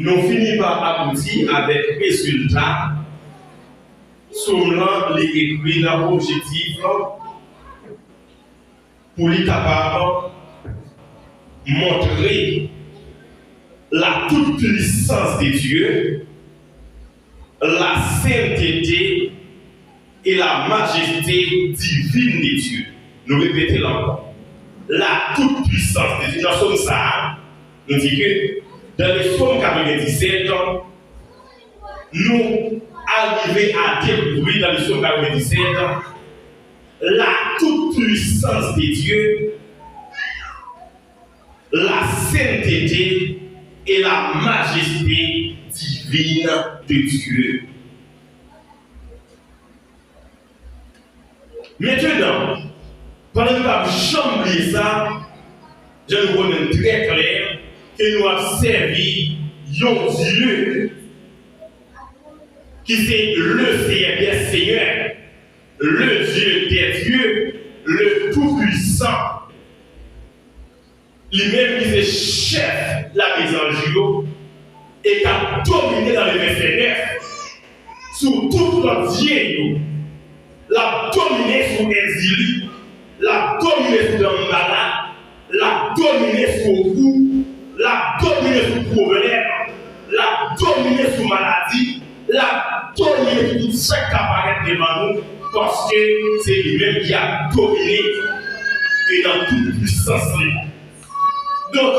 nous finissons par aboutir avec résultat selon les écrits dans l'objectif pour les capables montrer la toute-puissance de Dieu, la sainteté et la majesté divine de Dieu. Nous répétons encore. La toute-puissance de Dieu. Dans Somme ça, nous dit que dans le Somme 97, nous arrivons à découvrir dans le Somme 97 la toute-puissance de Dieu, la sainteté et la majesté divine de Dieu. Maintenant, pendant que nous avons chambré ça, je nous connais très clair que nous avons servi un Dieu qui c'est le Seigneur des Seigneurs, le Dieu des dieux, le Tout-Puissant. Lui-même qui est chef de la maison Judo et qui a dominé dans le verset 9 sur tout notre Dieu. La dominé sur Exili, la dominé sur Dambala, la dominé sur Oku, la dominé sur problème, la dominé sur maladie, la dominé sur tout ce qui apparaît devant nous, parce que c'est lui-même qui a dominé et dans toute puissance. Donc,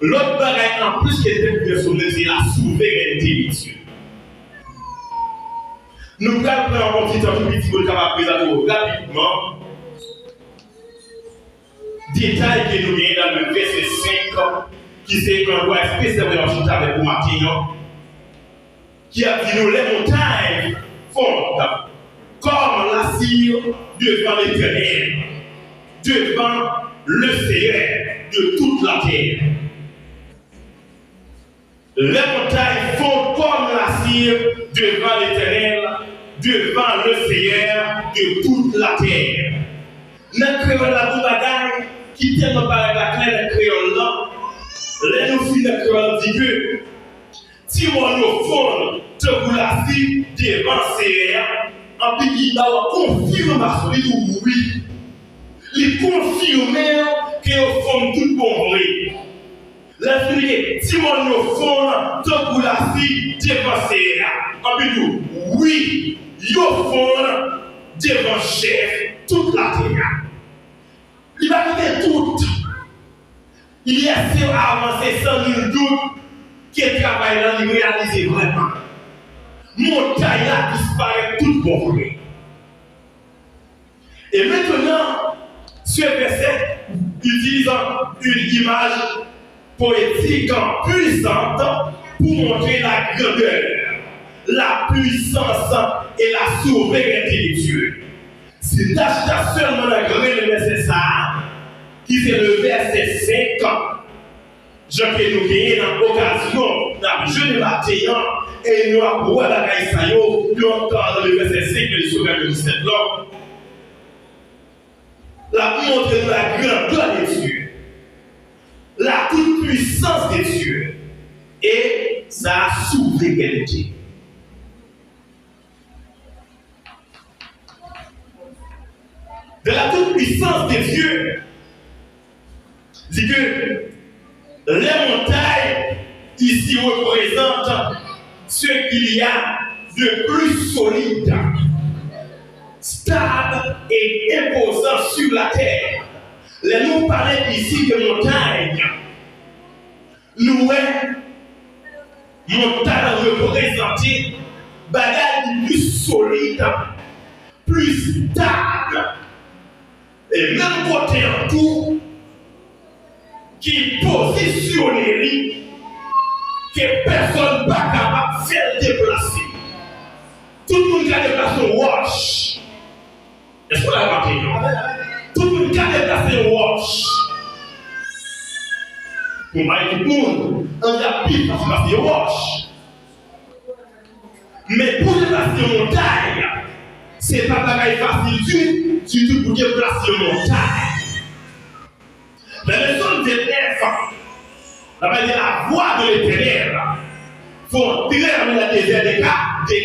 l'autre bagaille en plus qui était personnel, c'est la souveraineté de Dieu. Nous allons prendre un petit temps pour présenter rapidement détail que nous avons dans le verset 5, qui c'est un roi spécial avec vous matin, qui a dit nous les montagnes fondent comme la cire devant l'Éternel, devant le Seigneur de toute la terre. Les montagnes fondent comme la cire devant l'Éternel, devant le Seigneur de toute la terre. Notre créole la tout bagaille qui tient par la claire de créole là, les nous filles de créole dit que si on nous fond te vous la cire devant le Seigneur, en plus il a confirmé ma solide oui. Il confirme que font tout bon vrai. L'expliquer, si on nous fond te vous la cire devant le Seigneur, en plus oui. Yo font devant chef toute la terre. Il va quitter tout. Il y a assez avancé sans nul doute que travail là il réalise vraiment. Montagne là disparaît tout bon vrai. Et maintenant, ce verset utilisant une image poétique puissante pour montrer la grandeur, la puissance et la souveraineté de Dieu. C'est d'acheter seulement la grandeur de verset ça, qui c'est le verset 5, je peux nous gagner dans l'occasion, dans le jeu de matin, et nous avons voir la caïsaïo, nous entendons le verset 5 de Souverain de 17 là. La montre de la grandeur de Dieu, la toute-puissance de Dieu et sa souveraineté. De la toute-puissance de Dieu, dit que les montagnes ici représentent ce qu'il y a de plus solide, stable et imposant sur la terre. Les nous parlons ici de montagnes. Nous, montagnes représentées, bagages plus solides, plus stable. Et même côté en tout, qui positionne que personne n'est pas capable de faire déplacer. Tout le monde a déplacé un wash. Est-ce qu'on a remarqué? Tout le monde a déplacé un wash. Pour moi, tout le monde, on a pu déplacer un wash. Mais pour déplacer une montagne, ce n'est pas facile surtout pour déplacer une montagne. La leçon de l'élève, la voix de l'Éternel faut entrer dans le désert des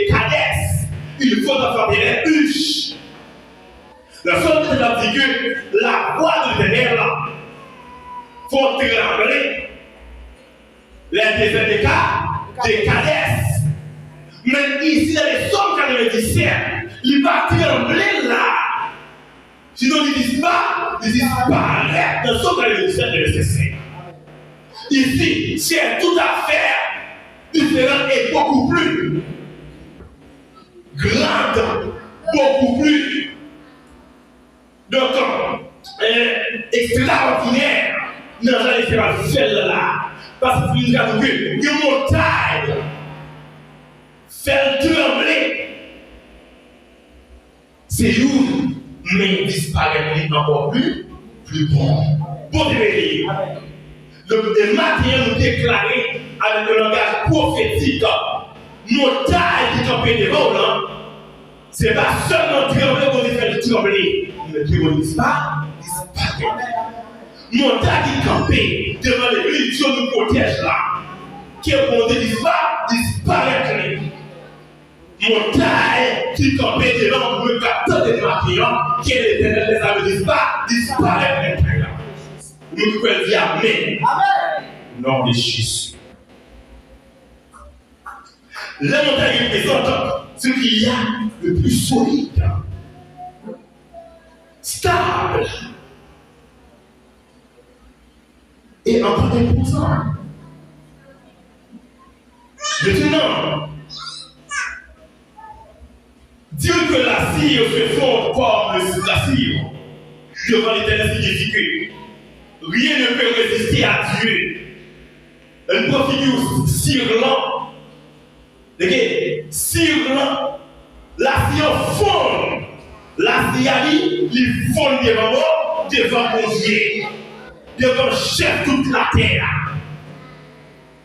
Cadès. Il faut faire des huches. La seule chose a dit que la voix de l'éternel là, faut entrer dans le désert des Cadès. Mais ici, dans les Psaumes 97, il va trembler là. Sinon, ils disent pas, arrête. Dans le Psaume 97, verset 5. Ici, c'est tout à fait différent et beaucoup plus grande, beaucoup plus extraordinaire dans la différence celle-là. Parce que nous avons vu une montagne fait trembler. C'est où, mais disparaît encore plus bon. Bon déveiller. Le matin, nous déclarons avec le langage prophétique, montagne qui campait devant nous, ce n'est pas seulement trembler pour faire trembler, mais qui ne disparaît. Montagne qui campait devant l'église, Dieu nous protège là. Qui est pour disparaître. Montagne qui campait devant le capteur des maquillants, qui est l'éternel des âmes, disparaître. Nous pouvons dire Amen. Nom de Jésus. La montagne représente ce qu'il y a de plus solide, stable et encore imposant. Maintenant, dire que la cire se fonde comme la cire devant l'éternel signifie que rien ne peut résister à Dieu. Une figure cirlant. Cirlant. La cire fonde. La cire il fonde devant mon Dieu. Devant le chef de toute la terre.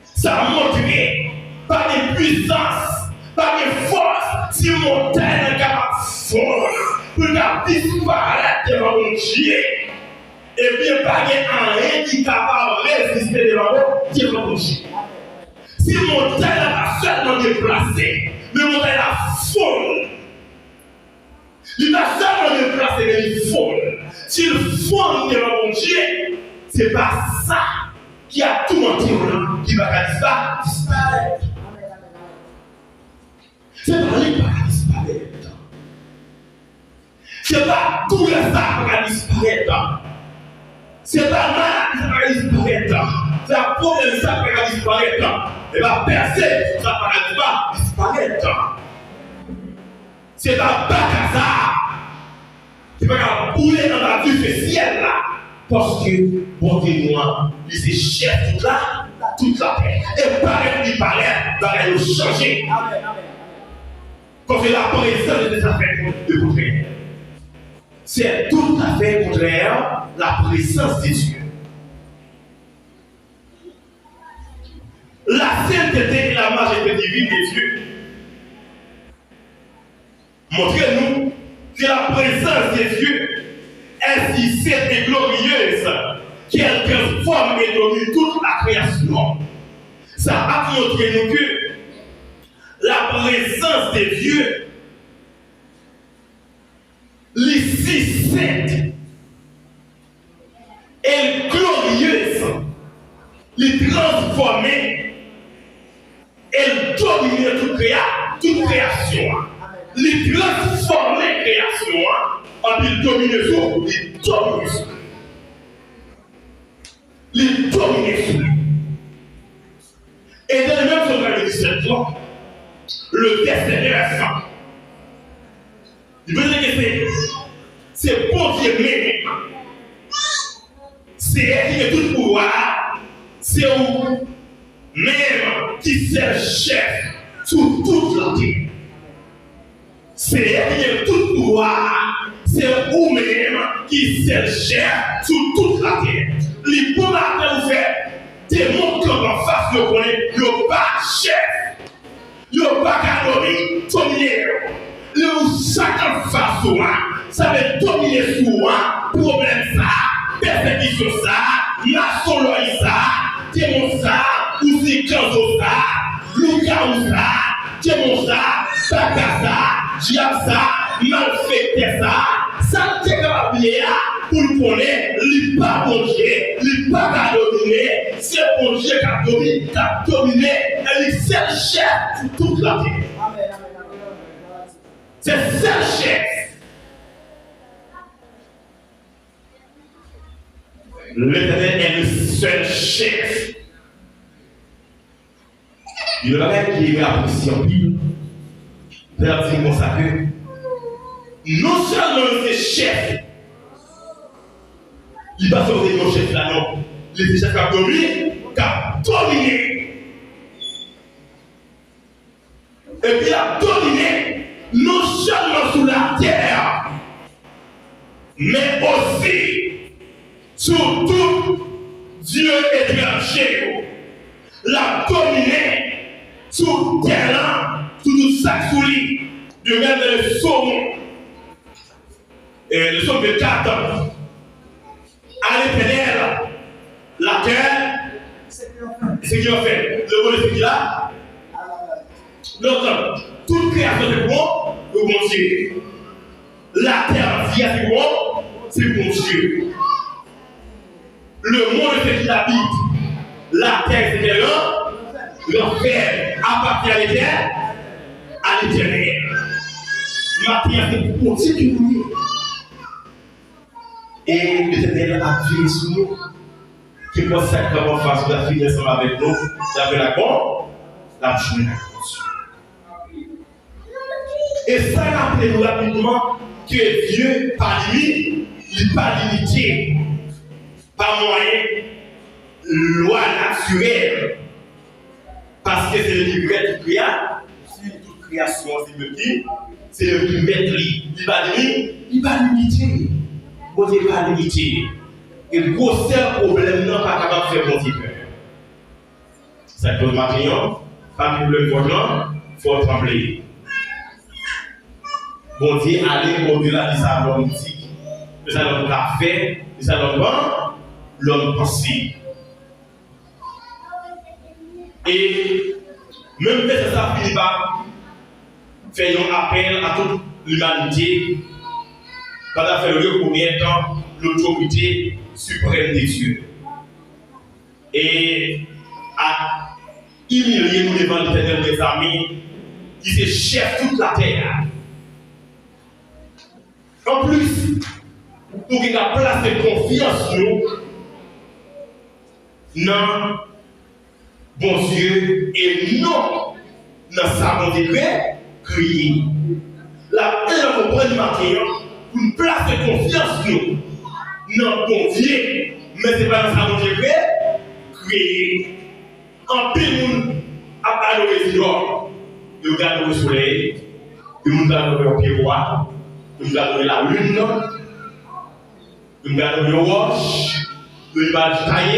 Ça a montré par des puissances, par des forces, si montagne est capable de fondre, pour disparaître devant mon Dieu. Et bien, pas rien qui est capable de résister devant mon Dieu. Si montagne n'est pas seulement déplacée, mais montagne est folle. Il n'est pas seulement déplacé, mais il folle. S'il fonde devant mon Dieu, ce n'est pas ça qui a tout monté qui va disparaître. C'est pas lui qui va disparaître. C'est pas tout le ça qui va disparaître. C'est pas mal qui va disparaître. C'est un problème ça qui va disparaître. Et va percer, ça va disparaître. C'est pas Bakaza qui va bouler dans la vue ciel là. Parce que, bon Dieu, moi, il est chef toute la terre. Et paraît, il paraît le changer. Parce que la présence de sa fait de contraire. C'est tout à fait contraire la présence de Dieu. La sainteté et la majesté divine de Dieu montrez-nous que la présence de Dieu est si sainte et glorieuse qu'elle transforme et domine toute la création. Ça a montré nous que la présence de Dieu, les si sainte et glorieuse, les transformer et dominer toute création. Les transformer création en une domination, les dominations. Et dans le même Somme 17 ans, le verset 9, il veut dire que c'est bon Dieu même. C'est elle qui a tout pouvoir. C'est vous même qui c'est chef sur toute la terre. C'est elle qui a tout pouvoir. C'est vous-même qui c'est chef sur toute la terre. Les bons matins vous faites démontrent en face de vous, il n'y a pas chef. Il n'y a pas canomie, dominer. Chacun face au ça veut dominer sur moi, problème ça, persécution ça, nation ça, démon ça, ou si canzo ça, louka ça, diable ça, malfaiteur ça t'est capable pour nous connaître, il n'est pas bon Dieu, il n'est pas dominé, c'est bon Dieu qui a dominé, et il seul chef sur toute la terre. C'est seul chef. L'Éternel est le seul chef. Il y a un qui est apprécié en Bible. Père dit comme ça que non seulement c'est chef, il va sauver mon chef là, non. Il est chef qui a dominé. Et puis il a dominé non seulement sur la terre, mais aussi sur tout Dieu étranger. La dominé sur terre, sur tout ça sous lui, de même le saumon. Et le psaume de 4 à l'Éternel, la terre, ce qu'il a fait. Le bon c'est qu'il a. Donc, toute création est bon, le bon Dieu. La terre, vie est bon, c'est le bon Dieu. Le monde c'est qu'il habite. La terre, c'est qu'elle a. L'enfer appartient à l'Éternel. Ma terre, c'est pour continuer. Et l'Éternel a tué sur nous, qui peut sacrément faire la finir ensemble avec nous, d'après la croix, la chemin de la croix. Et ça rappelle-nous rapidement que Dieu, par lui, il n'est pas limité par moyen loi naturelle. Parce que c'est le livret qui créa, si toute création, c'est le qui met lui. Il va limiter. Bon Dieu pas limité. Et le gros problème n'est pas capable de faire bon Dieu peur. C'est pour le matin, pas de le volant, il faut trembler. Bon Dieu aller au-delà de ça, l'homme dit. De ça, l'homme a fait, de ça, l'homme pensé. Et même si ça finit par faire un appel à toute l'humanité, pendant faire combien de temps l'autorité suprême des dieux. Et à humilier nous devant l'Éternel des armées, qui est chef toute la terre. En plus, pour qu'il a placé confiance nous, non, bon Dieu, et non, dans sa bon Dieu, crier. La paix de comprendre matin, pour nous placer confiance nous, non, bon Dieu, mais ce n'est pas dans sa bon Dieu, crier. En plus, nous avons adoré dehors, nous avons adoré le soleil, nous avons adoré le pied droit, nous avons adoré la lune, nous avons adoré le roche, nous avons adoré